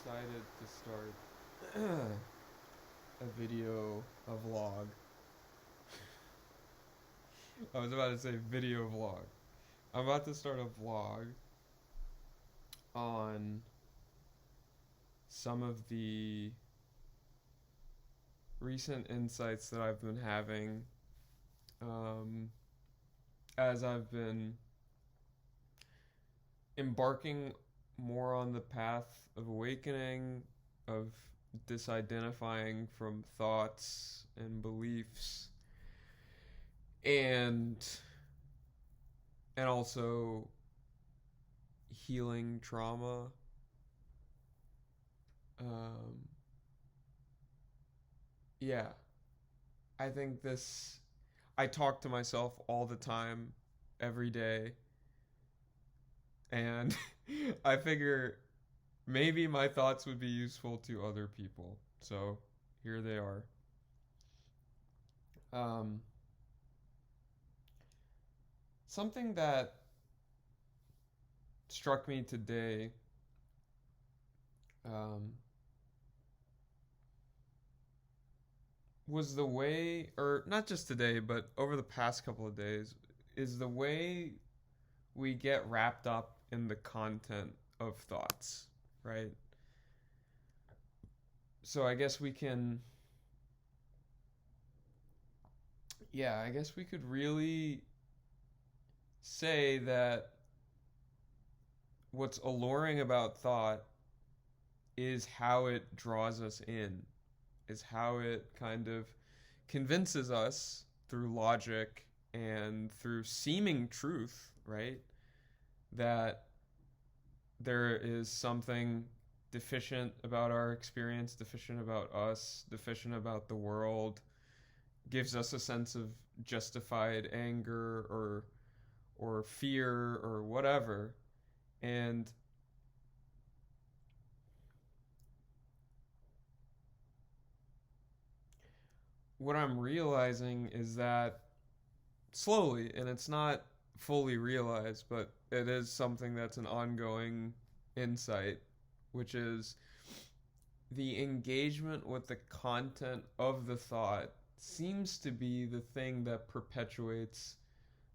decided to start a video, a vlog. I was about to say video vlog. I'm about to start a vlog on some of the recent insights that I've been having um, as I've been embarking more on the path of awakening, of disidentifying from thoughts and beliefs, and also healing trauma. Um, yeah, I think this. I talk to myself all the time, every day, and I figure maybe my thoughts would be useful to other people. So here they are. Um, Something that struck me today um, was the way, or not just today, but over the past couple of days, is the way we get wrapped up in the content of thoughts, right? So I guess we can, yeah, I guess we could really say that what's alluring about thought is how it draws us in, is how it kind of convinces us through logic and through seeming truth, right? That there is something deficient about our experience, deficient about us, deficient about the world, gives us a sense of justified anger or fear or whatever. And what I'm realizing is that slowly, and it's not fully realized, but it is something that's an ongoing insight, which is the engagement with the content of the thought seems to be the thing that perpetuates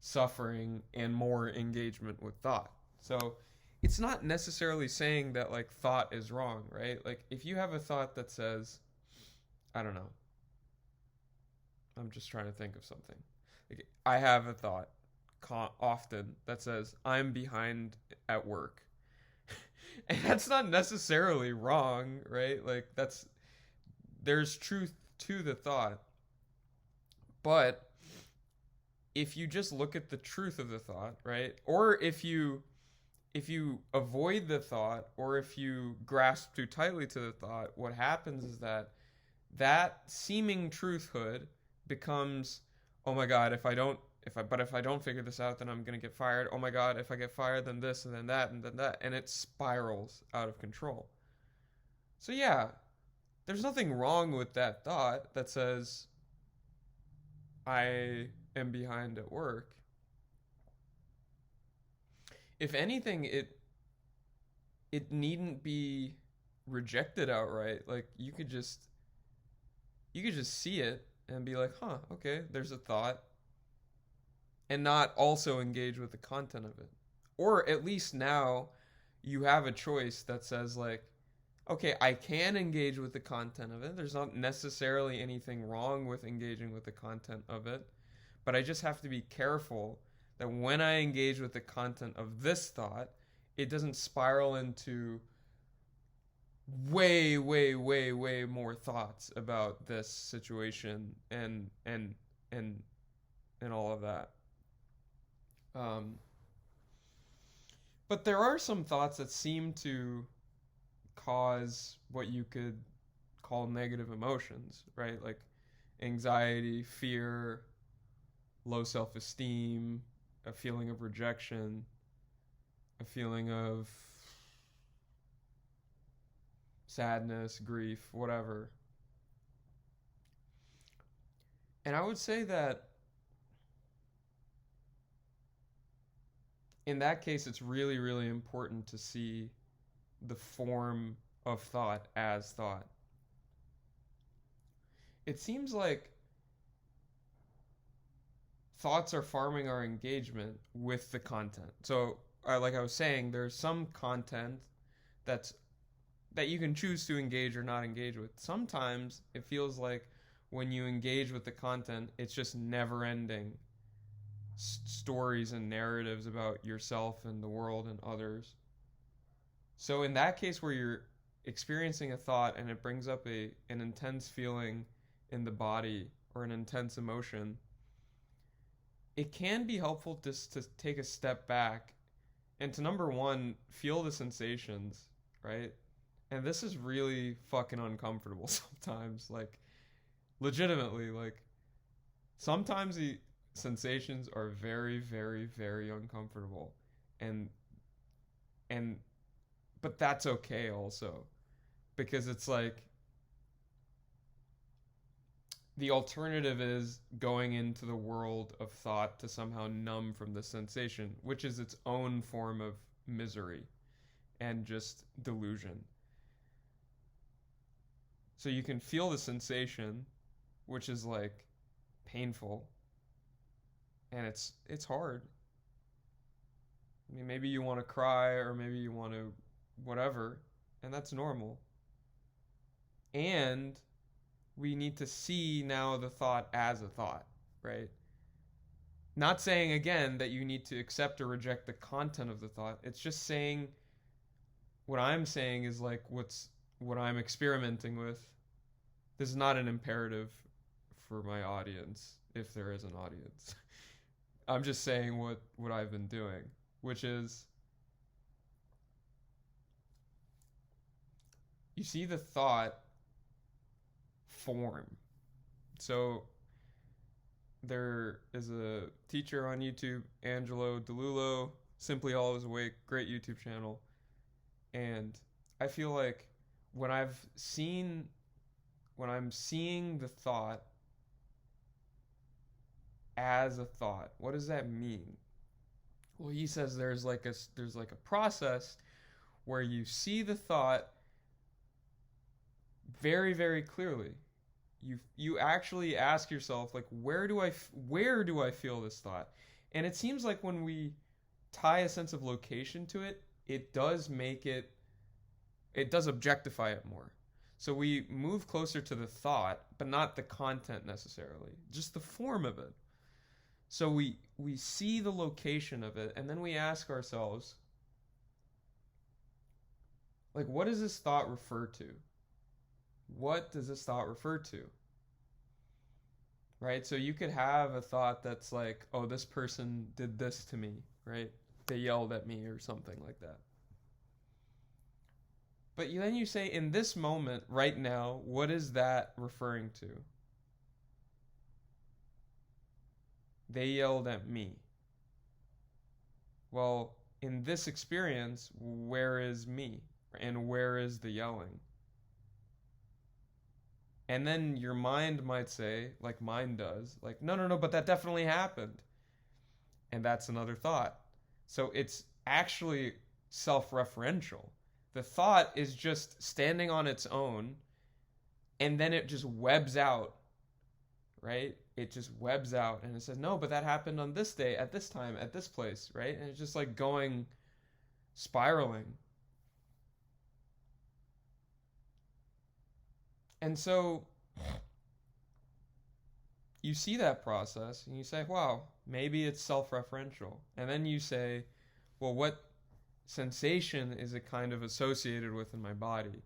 suffering and more engagement with thought. So it's not necessarily saying that like thought is wrong, right? Like if you have a thought that says, I don't know, I'm just trying to think of something. Like I have a thought often that says I'm behind at work. And that's not necessarily wrong, right? Like that's there's truth to the thought. But if you just look at the truth of the thought, right? Or if you avoid the thought or if you grasp too tightly to the thought, what happens is that that seeming truthhood becomes, oh my god, if I don't figure this out, then I'm gonna get fired. Oh my god, if I get fired, then this and then that and then that, and it spirals out of control. So yeah, there's nothing wrong with that thought that says I am behind at work. If anything, it needn't be rejected outright. Like you could just see it and be like, huh, okay, there's a thought, and not also engage with the content of it. Or at least now you have a choice that says, like, okay, I can engage with the content of it. There's not necessarily anything wrong with engaging with the content of it, but I just have to be careful that when I engage with the content of this thought, it doesn't spiral into way, way, way, way more thoughts about this situation and and all of that. Um, but there are some thoughts that seem to cause what you could call negative emotions, right? Like anxiety, fear, low self esteem, a feeling of rejection, a feeling of sadness, grief, whatever. And I would say that in that case, it's really, really important to see the form of thought as thought. It seems like thoughts are farming our engagement with the content. So, like I was saying, there's some content that's that you can choose to engage or not engage with. Sometimes it feels like when you engage with the content, it's just never ending stories and narratives about yourself and the world and others. So in that case where you're experiencing a thought and it brings up an intense feeling in the body or an intense emotion, it can be helpful just to take a step back and to, number one, feel the sensations, right? And this is really fucking uncomfortable sometimes. Like, legitimately, like, sometimes the sensations are very, very, very uncomfortable. And, and, but that's okay also. Because it's like, the alternative is going into the world of thought to somehow numb from the sensation, which is its own form of misery and just delusion. So you can feel the sensation, which is like painful, and it's hard. I mean, maybe you want to cry or maybe you want to whatever, and that's normal. And we need to see now the thought as a thought, right? Not saying again that you need to accept or reject the content of the thought. It's just saying what I'm saying is like what I'm experimenting with. This is not an imperative for my audience, if there is an audience. I'm just saying what I've been doing, which is you see the thought form. So there is a teacher on YouTube, Angelo DeLulo, Simply Always Awake, great YouTube channel. And I feel like when I'm seeing the thought as a thought, what does that mean? Well, he says there's like a process where you see the thought very, very clearly. You actually ask yourself, like, where do I feel this thought? And it seems like when we tie a sense of location to it, it does objectify it more. So we move closer to the thought, but not the content necessarily, just the form of it. So we see the location of it, and then we ask ourselves, like, what does this thought refer to? What does this thought refer to? Right? So you could have a thought that's like, oh, this person did this to me, right? They yelled at me or something like that. But then you say, in this moment, right now, what is that referring to? They yelled at me. Well, in this experience, where is me? And where is the yelling? And then your mind might say, like mine does, like, no, no, no, but that definitely happened. And that's another thought. So it's actually self-referential. The thought is just standing on its own, and then it just webs out, right? It just webs out, and it says, no, but that happened on this day, at this time, at this place, right? And it's just like going, spiraling. And so you see that process and you say, wow, maybe it's self-referential. And then you say, well, what sensation is it kind of associated with in my body?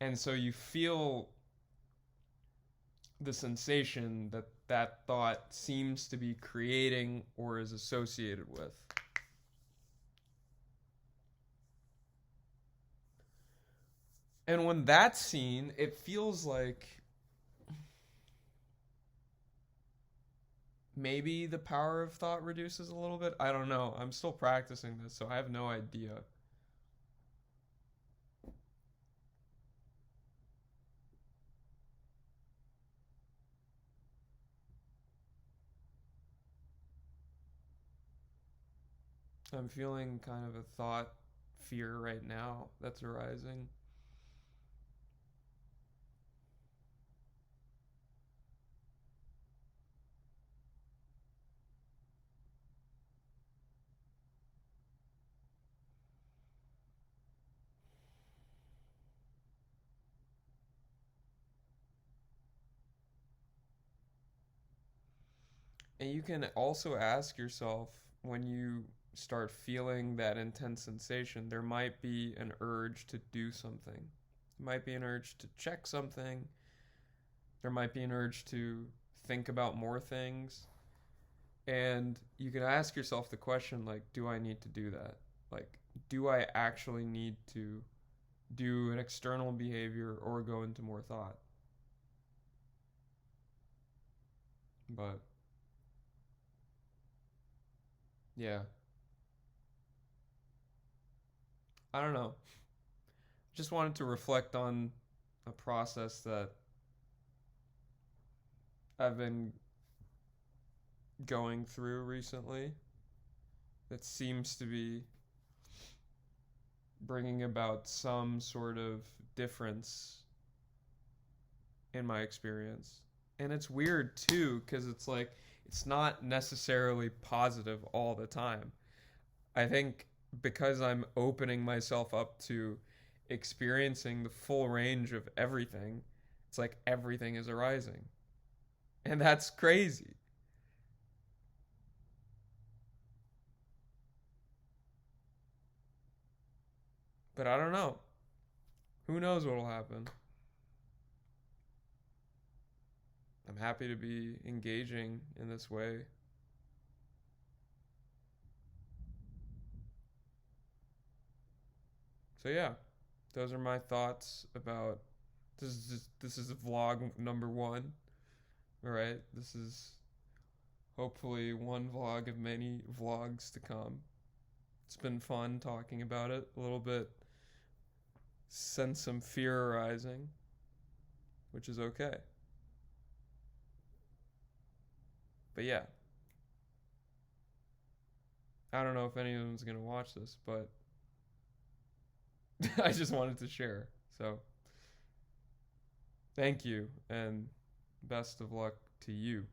And so you feel the sensation that that thought seems to be creating or is associated with. And when that's seen, it feels like maybe the power of thought reduces a little bit. I don't know. I'm still practicing this, so I have no idea. I'm feeling kind of a thought fear right now that's arising. And you can also ask yourself, when you start feeling that intense sensation, there might be an urge to do something. There might be an urge to check something. There might be an urge to think about more things. And you can ask yourself the question, like, do I need to do that? Like, do I actually need to do an external behavior or go into more thought? But yeah, I don't know. Just wanted to reflect on a process that I've been going through recently that seems to be bringing about some sort of difference in my experience. And it's weird too, because it's like, it's not necessarily positive all the time. I think because I'm opening myself up to experiencing the full range of everything, it's like everything is arising. And that's crazy. But I don't know. Who knows what'll happen? I'm happy to be engaging in this way. So yeah, those are my thoughts about this is vlog number 1. All right, this is hopefully one vlog of many vlogs to come. It's been fun talking about it a little bit. Sense some fear arising, which is okay. But yeah, I don't know if anyone's gonna watch this, but I just wanted to share. So thank you and best of luck to you.